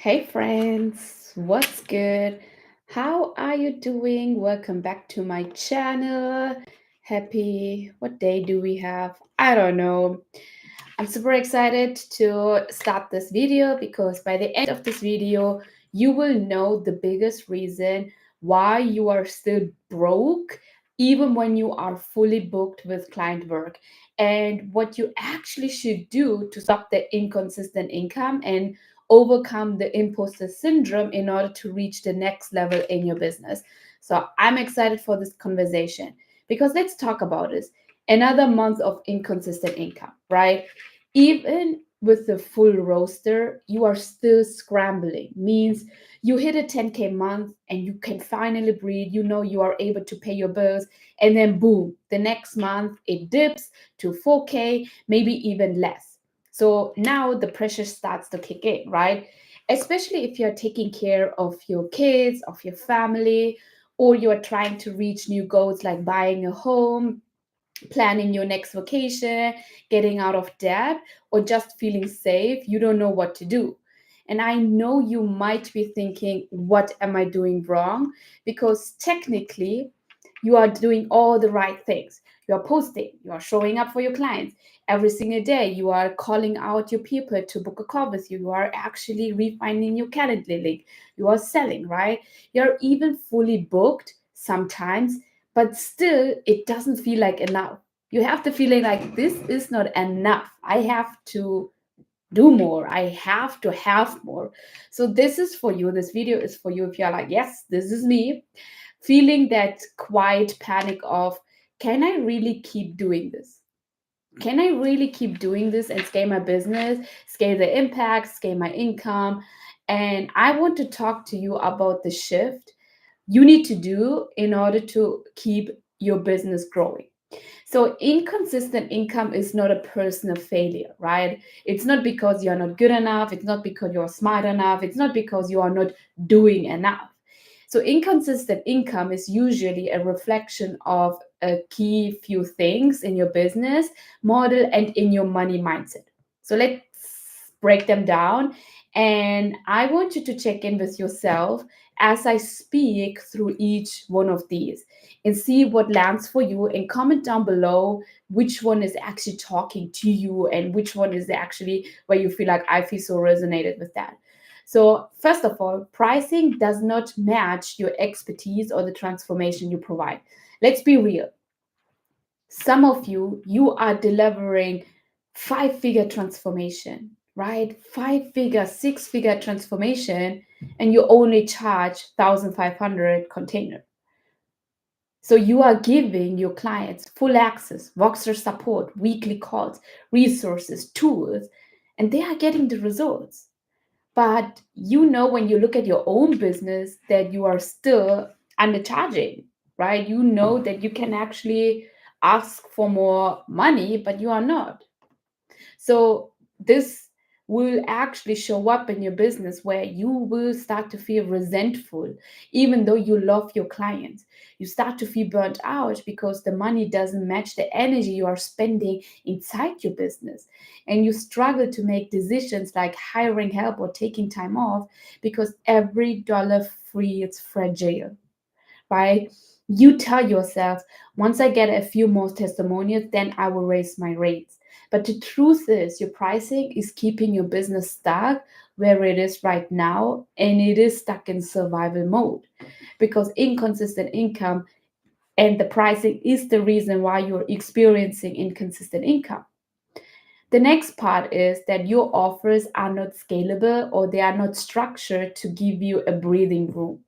Hey friends, what's good? How are you doing? Welcome back to my channel. What day do we have? I don't know. I'm super excited to start this video because by the end of this video, you will know the biggest reason why you are still broke, even when you are fully booked with client work, and what you actually should do to stop the inconsistent income and overcome the imposter syndrome in order to reach the next level in your business. So I'm excited for this conversation because let's talk about this. Another month of inconsistent income, right? Even with the full roster, you are still scrambling. Means you hit a 10K month and you can finally breathe. You know you are able to pay your bills, and then boom, the next month it dips to 4K, maybe even less. So now the pressure starts to kick in, right? Especially if you're taking care of your kids, of your family, or you're trying to reach new goals like buying a home, planning your next vacation, getting out of debt, or just feeling safe, you don't know what to do. And I know you might be thinking, what am I doing wrong? Because technically, you are doing all the right things. You are posting, you are showing up for your clients every single day. You are calling out your people to book a call with you. You are actually refining your calendar link. You are selling, right? You're even fully booked sometimes, but still it doesn't feel like enough. You have the feeling like this is not enough. I have to do more. I have to have more. So this is for you. This video is for you if you're like, yes, this is me, feeling that quiet panic of, can I really keep doing this? Can I really keep doing this and scale my business, scale the impact, scale my income? And I want to talk to you about the shift you need to do in order to keep your business growing. So, inconsistent income is not a personal failure, right? It's not because you're not good enough. It's not because you're smart enough. It's not because you are not doing enough. So, inconsistent income is usually a reflection of a key few things in your business model and in your money mindset. So, let's break them down. And I want you to check in with yourself as I speak through each one of these and see what lands for you, and comment down below which one is actually talking to you and which one is actually where you feel like I feel so resonated with that. So, first of all, pricing does not match your expertise or the transformation you provide. Let's be real. Some of you are delivering five-figure transformation, right? Five-figure, six-figure transformation, and you only charge 1,500 container. So you are giving your clients full access, Voxer support, weekly calls, resources, tools, and they are getting the results. But you know, when you look at your own business, that you are still undercharging, right? You know that you can actually ask for more money, but you are not. So this will actually show up in your business where you will start to feel resentful, even though you love your clients. You start to feel burnt out because the money doesn't match the energy you are spending inside your business. And you struggle to make decisions like hiring help or taking time off because every dollar free is fragile, right? You tell yourself, once I get a few more testimonials, then I will raise my rates. But the truth is, your pricing is keeping your business stuck where it is right now, and it is stuck in survival mode because inconsistent income and the pricing is the reason why you're experiencing inconsistent income. The next part is that your offers are not scalable or they are not structured to give you a breathing room.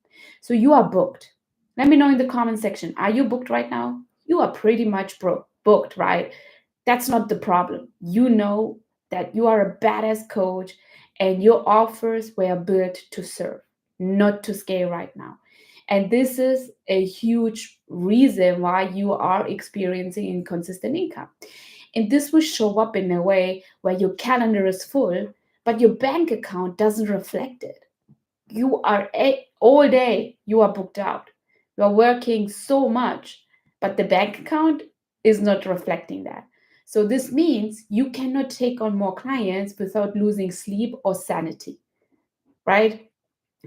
So you are booked. Let me know in the comment section. Are you booked right now? You are pretty much booked, right? That's not the problem. You know that you are a badass coach and your offers were built to serve, not to scale right now. And this is a huge reason why you are experiencing inconsistent income. And this will show up in a way where your calendar is full, but your bank account doesn't reflect it. You are all day, you are booked out. You are working so much, but the bank account is not reflecting that. So this means you cannot take on more clients without losing sleep or sanity, right?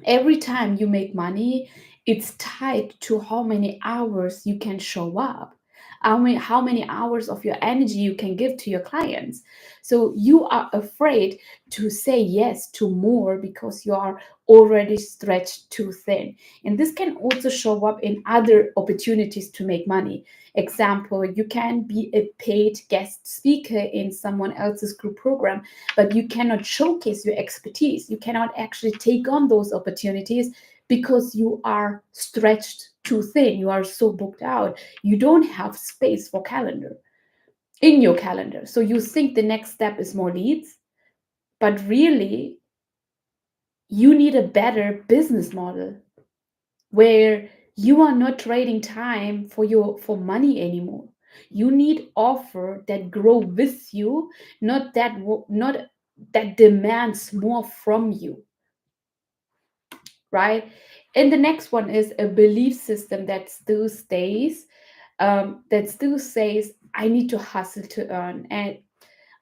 Every time you make money, it's tied to how many hours you can show up, how many hours of your energy you can give to your clients. So you are afraid to say yes to more because you are already stretched too thin. And this can also show up in other opportunities to make money. Example, you can be a paid guest speaker in someone else's group program, but you cannot showcase your expertise. You cannot actually take on those opportunities because you are stretched too thin. You are so booked out. You don't have space for calendar in your calendar. So you think the next step is more leads, but really you need a better business model where you are not trading time for money anymore. You need offer that grow with you, not that demands more from you, right? And the next one is a belief system that still says I need to hustle to earn. And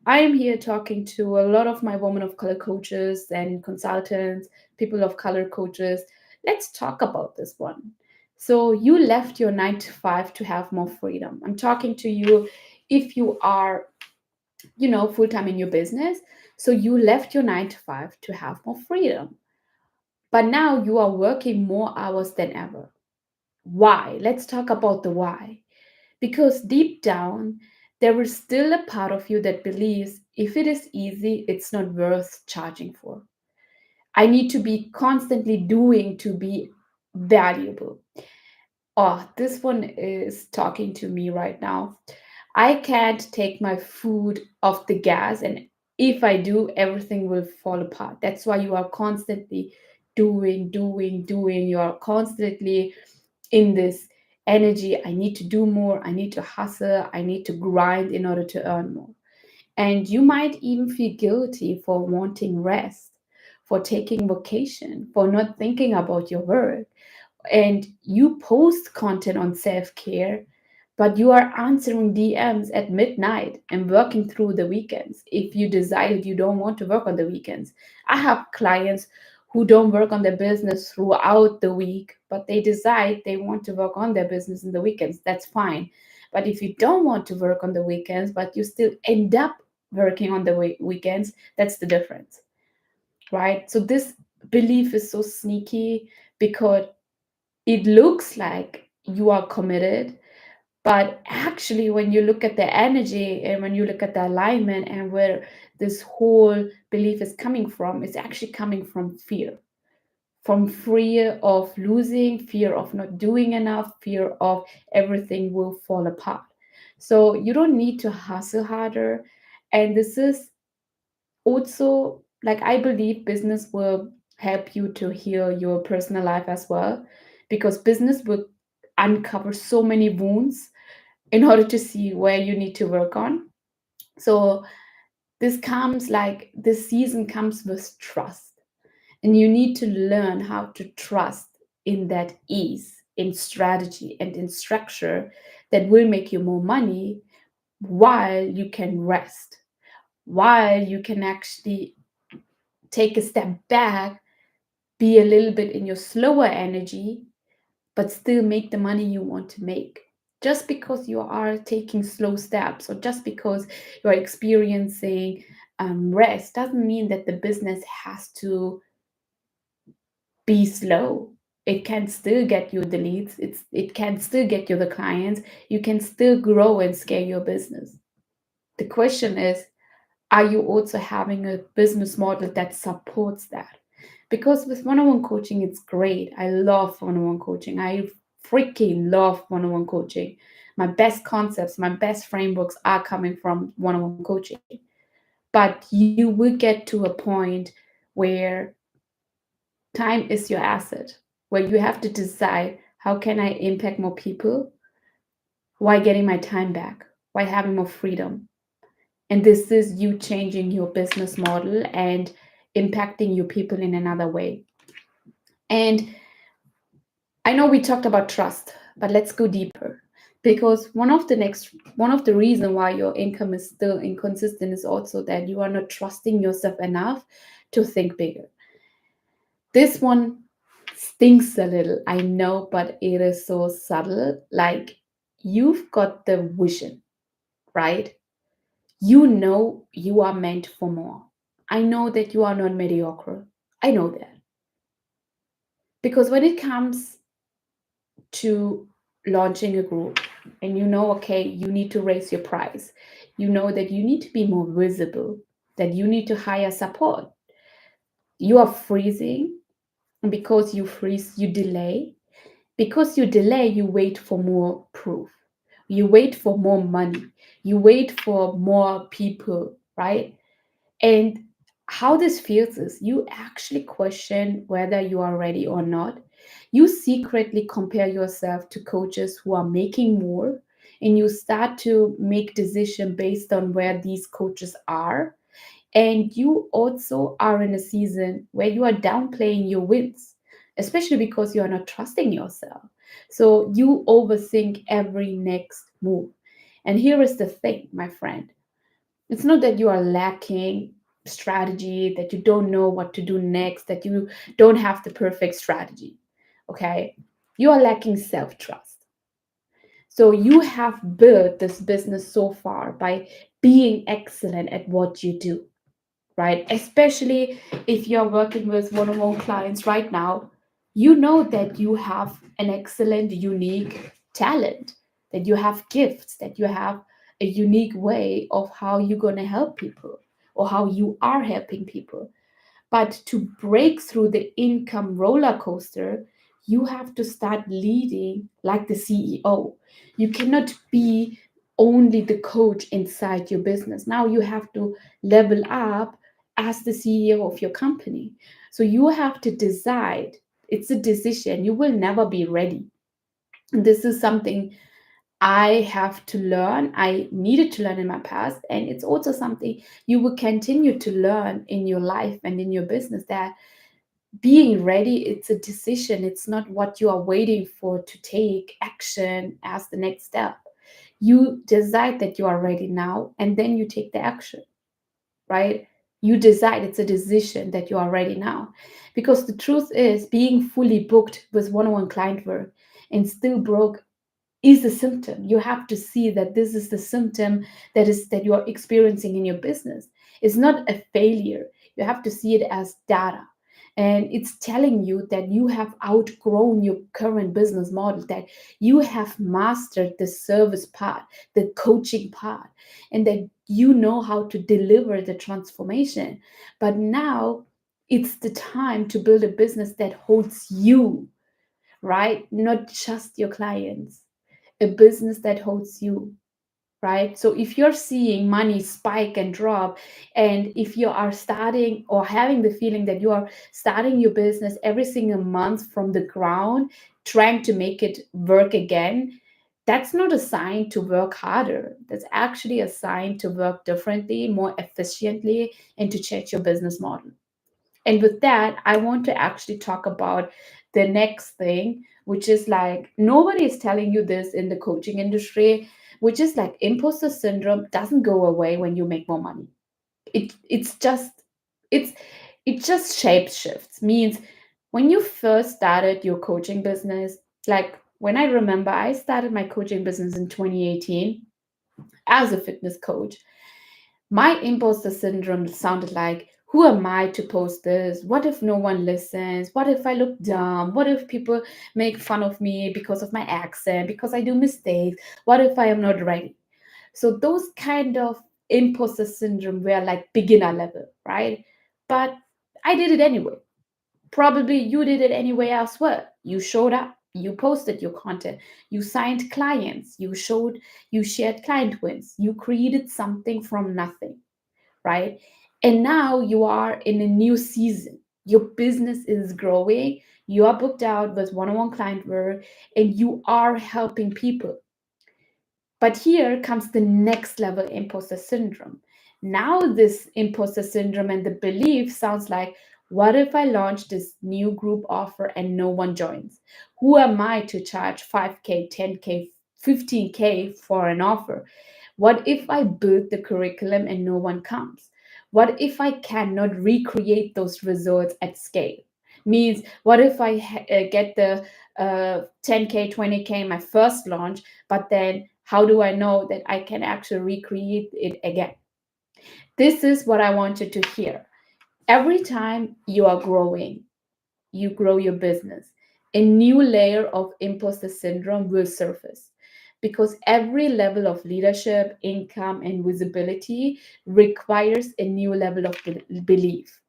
I am here talking to a lot of my women of color coaches and consultants, people of color coaches. Let's talk about this one. So, you left your 9 to 5 to have more freedom. I'm talking to you if you are, full time in your business. So, you left your 9 to 5 to have more freedom. But now you are working more hours than ever. Why? Let's talk about the why. Because deep down, there is still a part of you that believes if it is easy, it's not worth charging for. I need to be constantly doing to be valuable. Oh, this one is talking to me right now. I can't take my foot off the gas, and if I do, everything will fall apart. That's why you are constantly doing, doing, doing. You are constantly in this energy. I need to do more. I need to hustle. I need to grind in order to earn more. And you might even feel guilty for wanting rest, for taking vacation, for not thinking about your work, and you post content on self care, but you are answering DMs at midnight and working through the weekends if you decided you don't want to work on the weekends. I have clients who don't work on their business throughout the week, but they decide they want to work on their business in the weekends. That's fine. But if you don't want to work on the weekends, but you still end up working on the weekends, that's the difference, right? So this belief is so sneaky because it looks like you are committed, but actually when you look at the energy and when you look at the alignment and where this whole belief is coming from, it's actually coming from fear of losing, fear of not doing enough, fear of everything will fall apart. So you don't need to hustle harder. And this is also, like, I believe business will help you to heal your personal life as well, because business will uncover so many wounds in order to see where you need to work on. So this season comes with trust, and you need to learn how to trust in that ease, in strategy, and in structure that will make you more money while you can rest, while you can actually take a step back, be a little bit in your slower energy, but still make the money you want to make. Just because you are taking slow steps or just because you're experiencing rest doesn't mean that the business has to be slow. It can still get you the leads. It can still get you the clients. You can still grow and scale your business. The question is, are you also having a business model that supports that? Because with one-on-one coaching, it's great. I love one-on-one coaching. I freaking love one-on-one coaching. My best concepts, my best frameworks are coming from one-on-one coaching. But you will get to a point where time is your asset, where you have to decide, how can I impact more people while getting my time back, while having more freedom. And this is you changing your business model and impacting your people in another way. And I know we talked about trust, but let's go deeper. Because one of the reason why your income is still inconsistent is also that you are not trusting yourself enough to think bigger. This one stings a little, I know, but it is so subtle. Like, you've got the vision, right? You know you are meant for more. I know that you are not mediocre. I know that. Because when it comes to launching a group and you know, okay, you need to raise your price, you know that you need to be more visible, that you need to hire support, you are freezing. And because you freeze, you delay. Because you delay, you wait for more proof. You wait for more money. You wait for more people, right? And how this feels is you actually question whether you are ready or not. You secretly compare yourself to coaches who are making more, and you start to make decisions based on where these coaches are. And you also are in a season where you are downplaying your wins, especially because you are not trusting yourself. So you overthink every next move. And here is the thing, my friend, it's not that you are lacking strategy, that you don't know what to do next, that you don't have the perfect strategy. Okay. You are lacking self trust. So you have built this business so far by being excellent at what you do, right? Especially if you're working with one on one clients right now, you know that you have an excellent, unique talent, that you have gifts, that you have a unique way of how you're going to help people or how you are helping people. But to break through the income roller coaster, you have to start leading like the CEO. You cannot be only the coach inside your business. Now you have to level up as the CEO of your company. So you have to decide. It's a decision. You will never be ready. This is something I have to learn. I needed to learn in my past. And it's also something you will continue to learn in your life and in your business, that being ready, it's a decision. It's not what you are waiting for to take action as the next step. You decide that you are ready now, and then you take the action, right? You decide, it's a decision that you are ready now. Because the truth is, being fully booked with one-on-one client work and still broke is a symptom. You have to see that this is the symptom that you are experiencing in your business. It's not a failure. You have to see it as data. And it's telling you that you have outgrown your current business model, that you have mastered the service part, the coaching part, and that you know how to deliver the transformation. But now it's the time to build a business that holds you, right? Not just your clients, a business that holds you, right? So if you're seeing money spike and drop, and if you are starting or having the feeling that you are starting your business every single month from the ground, trying to make it work again, that's not a sign to work harder. That's actually a sign to work differently, more efficiently, and to change your business model. And with that, I want to actually talk about the next thing, which is like nobody is telling you this in the coaching industry, which is like imposter syndrome doesn't go away when you make more money. It's it just shape shifts. Means when you first started your coaching business, like when I remember I started my coaching business in 2018 as a fitness coach, my imposter syndrome sounded like, who am I to post this? What if no one listens? What if I look dumb? What if people make fun of me because of my accent, because I do mistakes? What if I am not ready? So those kind of imposter syndrome were like beginner level, right? But I did it anyway. Probably you did it anyway as well. You showed up, you posted your content, you signed clients, you shared client wins, you created something from nothing, right? And now you are in a new season. Your business is growing. You are booked out with one on one client work and you are helping people. But here comes the next level imposter syndrome. Now, this imposter syndrome and the belief sounds like, what if I launch this new group offer and no one joins? Who am I to charge 5K, 10K, 15K for an offer? What if I build the curriculum and no one comes? What if I cannot recreate those results at scale? Means what if I get the 10K, 20K my first launch, but then how do I know that I can actually recreate it again? This is what I want you to hear. Every time you are growing, you grow your business, a new layer of imposter syndrome will surface because every level of leadership, income, and visibility requires a new level of belief.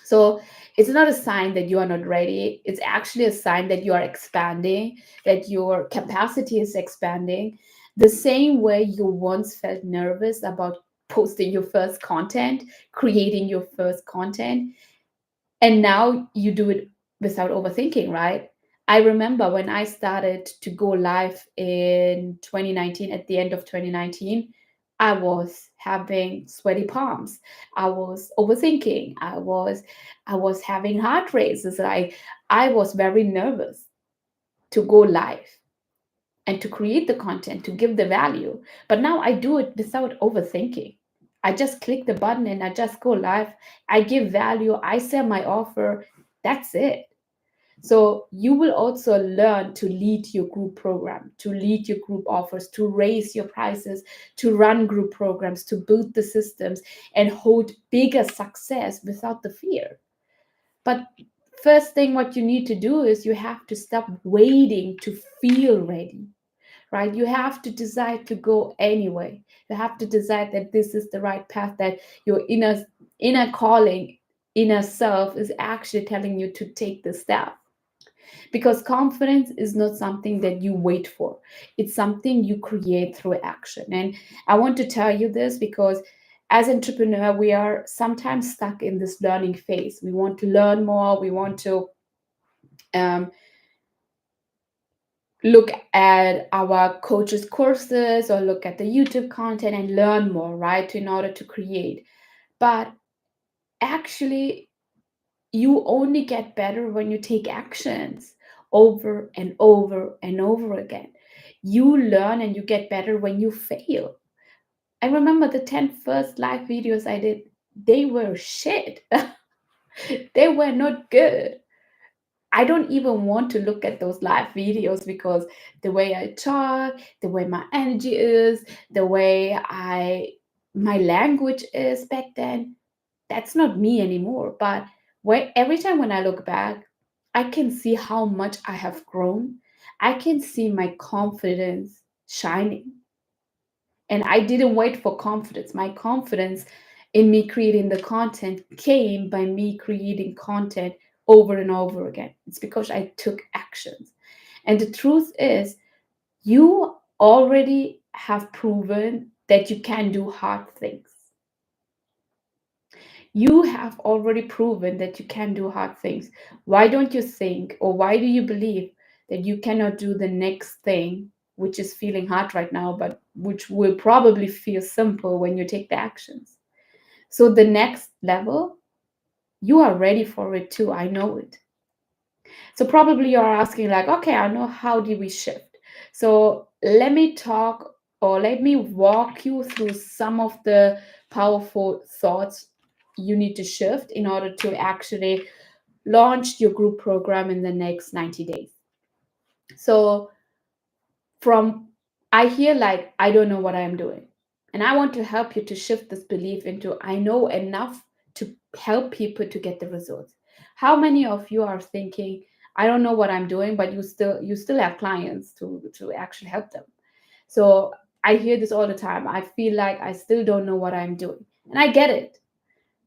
So it's not a sign that you are not ready. It's actually a sign that you are expanding, that your capacity is expanding. The same way you once felt nervous about posting your first content, creating your first content, and now you do it without overthinking, right? I remember when I started to go live in 2019, at the end of 2019, I was having sweaty palms. I was overthinking. I was having heart races. I was very nervous to go live and to create the content, to give the value. But now I do it without overthinking. I just click the button and I just go live. I give value. I sell my offer. That's it. So you will also learn to lead your group program, to lead your group offers, to raise your prices, to run group programs, to build the systems and hold bigger success without the fear. But first thing what you need to do is you have to stop waiting to feel ready, right? You have to decide to go anyway. You have to decide that this is the right path, that your inner calling, inner self is actually telling you to take the step. Because confidence is not something that you wait for, it's something you create through action. And I want to tell you this because as entrepreneur, we are sometimes stuck in this learning phase. We want to learn more, we want to um, look at our coaches courses or look at the YouTube content and learn more, right, in order to create. But actually, you only get better when you take actions over and over and over again. You learn and you get better when you fail. I remember the 10 first live videos I did, they were shit. They were not good. I don't even want to look at those live videos because the way I talk, the way my energy is, the way my language is back then, that's not me anymore. But every time when I look back, I can see how much I have grown. I can see my confidence shining. And I didn't wait for confidence. My confidence in me creating the content came by me creating content over and over again. It's because I took actions. And the truth is, you already have proven that you can do hard things. You have already proven that you can do hard things. Why don't you think, or why do you believe that you cannot do the next thing, which is feeling hard right now, but which will probably feel simple when you take the actions? So, the next level, you are ready for it too. I know it. So, probably you're asking, like, okay, I know how do we shift? So, let me talk or let me walk you through some of the powerful thoughts you need to shift in order to actually launch your group program in the next 90 days. So from I hear like I don't know what I'm doing. And I want to help you to shift this belief into I know enough to help people to get the results. How many of you are thinking I don't know what I'm doing, but you still have clients to actually help them? So I hear this all the time. I feel like I still don't know what I'm doing. And I get it.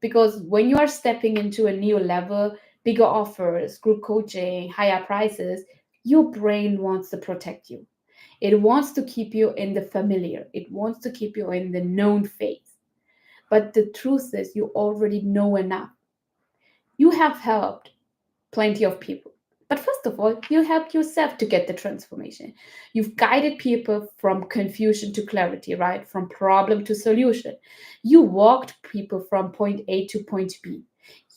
Because when you are stepping into a new level, bigger offers, group coaching, higher prices, your brain wants to protect you. It wants to keep you in the familiar, it wants to keep you in the known phase. But the truth is, you already know enough. You have helped plenty of people. But first of all, you helped yourself to get the transformation. You've guided people from confusion to clarity, right? From problem to solution. You walked people from point A to point B.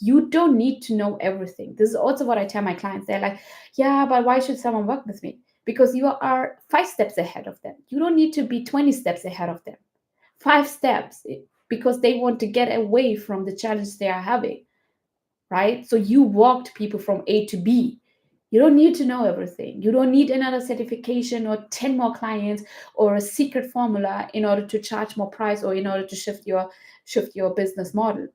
You don't need to know everything. This is also what I tell my clients. They're like, yeah, but why should someone work with me? Because you are 5 steps ahead of them. You don't need to be 20 steps ahead of them. 5 steps because they want to get away from the challenge they are having. right? So you walked people from A to B. You don't need to know everything. You don't need another certification or 10 more clients or a secret formula in order to charge more price or in order to shift your business model.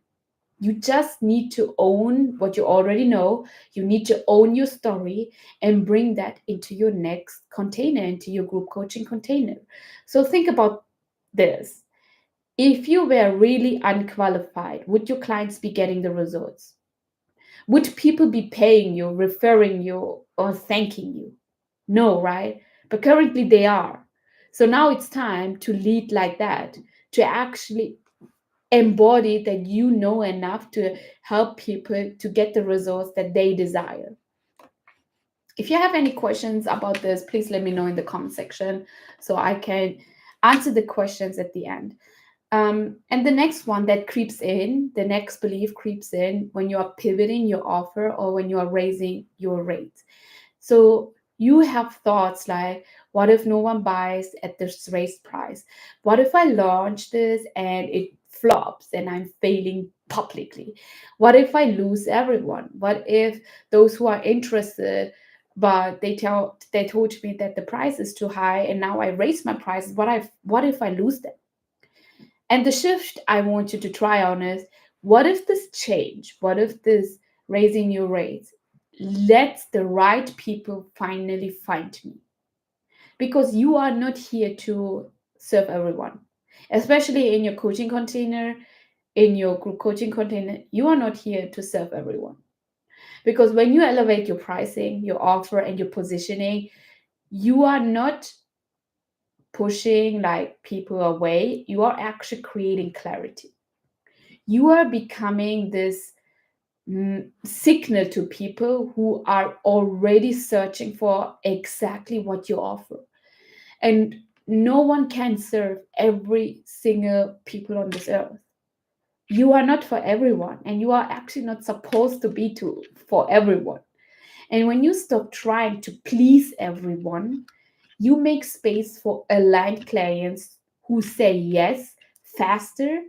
You just need to own what you already know. You need to own your story and bring that into your next container, into your group coaching container. So think about this. If you were really unqualified, would your clients be getting the results? Would people be paying you, referring you, or thanking you? No, right? But currently they are. So now it's time to lead like that, to actually embody that you know enough to help people to get the results that they desire. If you have any questions about this, please let me know in the comment section so I can answer the questions at the end. And the next one that creeps in, the next belief creeps in when you are pivoting your offer or when you are raising your rate. So you have thoughts like, what if no one buys at this raised price? What if I launch this and it flops and I'm failing publicly? What if I lose everyone? What if those who are interested, but they told me that the price is too high and now I raise my prices? What if I lose them? And the shift I want you to try on is, what if this change, what if this raising your rates lets the right people finally find me? Because you are not here to serve everyone, especially in your coaching container, in your group coaching container. You are not here to serve everyone. Because when you elevate your pricing, your offer, and your positioning, you are not pushing like people away, you are actually creating clarity. You are becoming this signal to people who are already searching for exactly what you offer. And no one can serve every single people on this earth. You are not for everyone, and you are actually not supposed to be to for everyone. And when you stop trying to please everyone, you make space for aligned clients who say yes faster,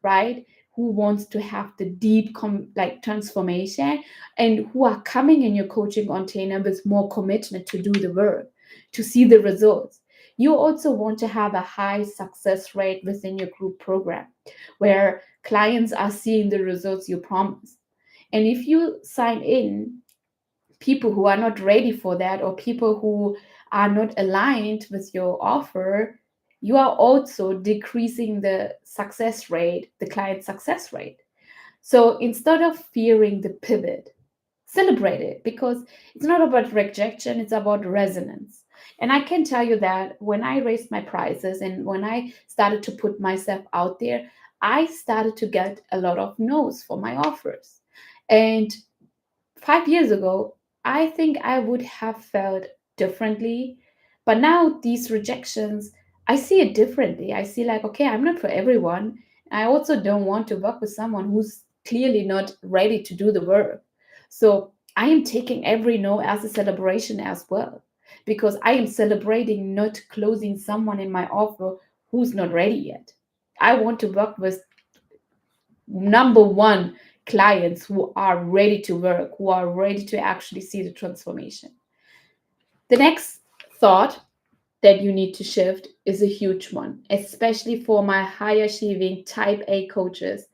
right? Who wants to have the deep like transformation and who are coming in your coaching container with more commitment to do the work, to see the results. You also want to have a high success rate within your group program where clients are seeing the results you promise. And if you sign in people who are not ready for that or people who are not aligned with your offer, you are also decreasing the success rate, the client success rate. So instead of fearing the pivot, celebrate it, because it's not about rejection, it's about resonance. And I can tell you that when I raised my prices and when I started to put myself out there, I started to get a lot of no's for my offers. And 5 years ago, I think I would have felt differently. But now, these rejections, I see it differently. I see, like, okay, I'm not for everyone. I also don't want to work with someone who's clearly not ready to do the work. So I am taking every no as a celebration as well, because I am celebrating not closing someone in my offer who's not ready yet. I want to work with number one clients who are ready to work, who are ready to actually see the transformation. The next thought that you need to shift is a huge one, especially for my high achieving type A coaches.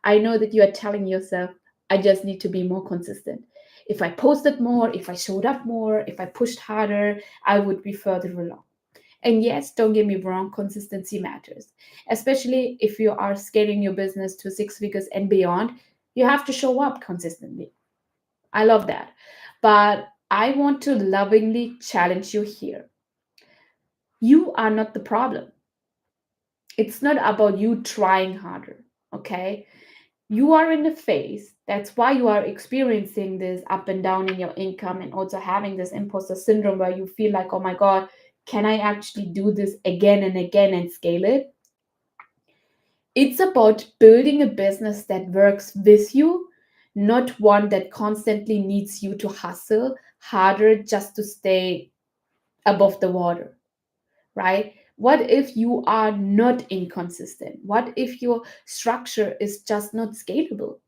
I know that you are telling yourself, I just need to be more consistent. If I posted more, if I showed up more, if I pushed harder, I would be further along. And yes, don't get me wrong, consistency matters, especially if you are scaling your business to 6 figures and beyond. You have to show up consistently. I love that. But I want to lovingly challenge you here. You are not the problem. It's not about you trying harder, okay? You are in a phase. That's why you are experiencing this up and down in your income and also having this imposter syndrome where you feel like, oh my God, can I actually do this again and again and scale it? It's about building a business that works with you, not one that constantly needs you to hustle harder just to stay above the water, right? What if you are not inconsistent? What if your structure is just not scalable?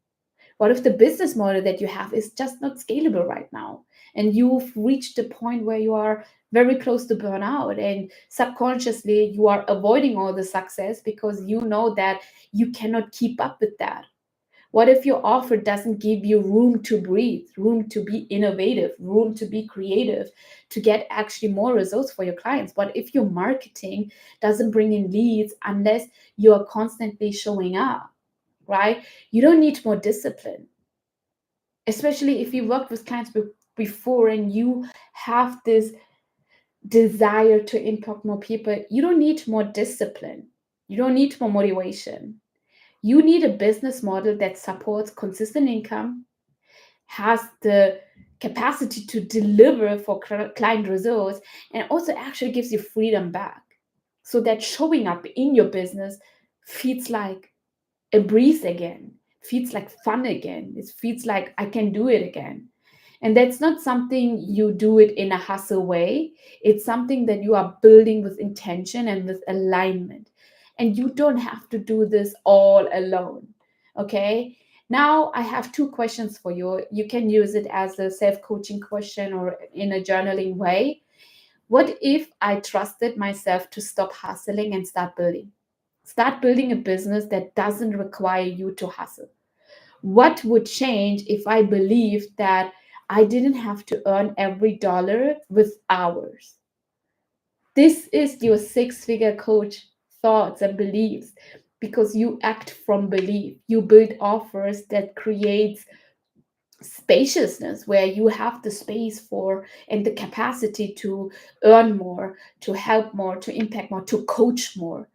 What if the business model that you have is just not scalable right now? And you've reached the point where you are very close to burnout, and subconsciously you are avoiding all the success because you know that you cannot keep up with that. What if your offer doesn't give you room to breathe, room to be innovative, room to be creative, to get actually more results for your clients? What if your marketing doesn't bring in leads unless you are constantly showing up, right? You don't need more discipline, especially if you worked with clients before and you have this desire to impact more people. You don't need more discipline. You don't need more motivation. You need a business model that supports consistent income, has the capacity to deliver for client results, and also actually gives you freedom back. So that showing up in your business feels like a breeze again, feels like fun again. It feels like I can do it again. And that's not something you do it in a hustle way. It's something that you are building with intention and with alignment. And you don't have to do this all alone. Okay. Now I have two questions for you. You can use it as a self coaching question or in a journaling way. What if I trusted myself to stop hustling and start building? Start building a business that doesn't require you to hustle. What would change if I believed that I didn't have to earn every dollar with hours? This is your six figure coach thoughts and beliefs because you act from belief. You build offers that creates spaciousness where you have the space for and the capacity to earn more, to help more, to impact more, to coach more.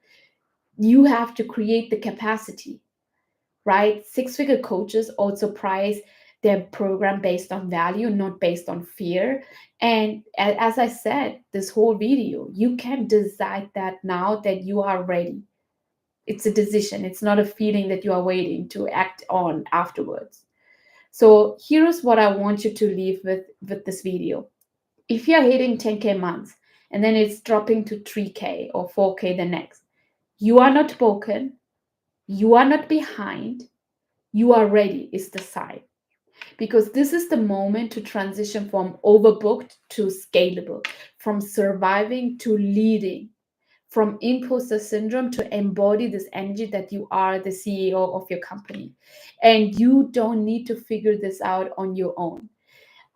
You have to create the capacity, right? Six figure coaches also price their program based on value, not based on fear. And as I said, this whole video, you can decide that now that you are ready. It's a decision, it's not a feeling that you are waiting to act on afterwards. So here's what I want you to leave with this video. If you're hitting 10K months and then it's dropping to 3K or 4K the next, you are not broken, you are not behind, you are ready is the sign, because this is the moment to transition from overbooked to scalable, from surviving to leading, from imposter syndrome to embody this energy that you are the CEO of your company. And you don't need to figure this out on your own.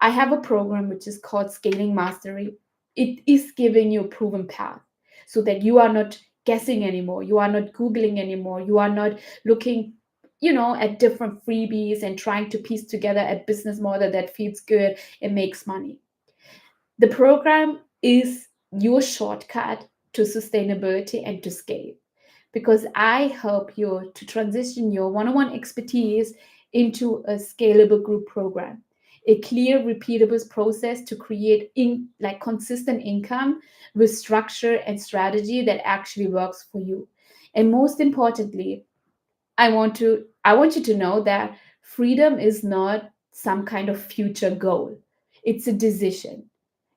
I have a program which is called Scaling Mastery. It is giving you a proven path so that you are not guessing anymore. You are not Googling anymore. You are not looking, at different freebies and trying to piece together a business model that feels good and makes money. The program is your shortcut to sustainability and to scale, because I help you to transition your one-on-one expertise into a scalable group program, a clear, repeatable process to create consistent income with structure and strategy that actually works for you. And most importantly, I want you to know that freedom is not some kind of future goal. It's a decision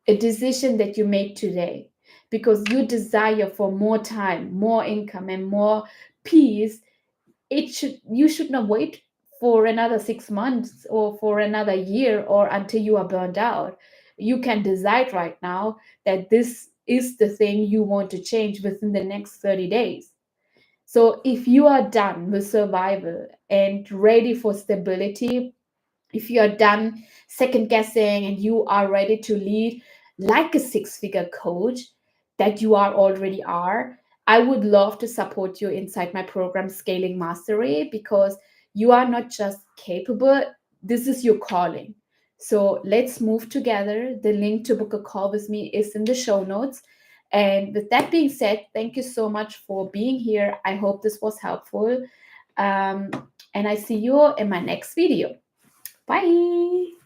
that you make today, because your desire for more time, more income, and more peace, you should not wait for another 6 months or for another year or until you are burned out. You can decide right now that this is the thing you want to change within the next 30 days. So if you are done with survival and ready for stability, if you are done second guessing and you are ready to lead like a six figure coach that you already are, I would love to support you inside my program Scaling Mastery, because you are not just capable, this is your calling. So let's move together. The link to book a call with me is in the show notes. And with that being said, thank you so much for being here. I hope this was helpful. Um, and I see you in my next video. Bye.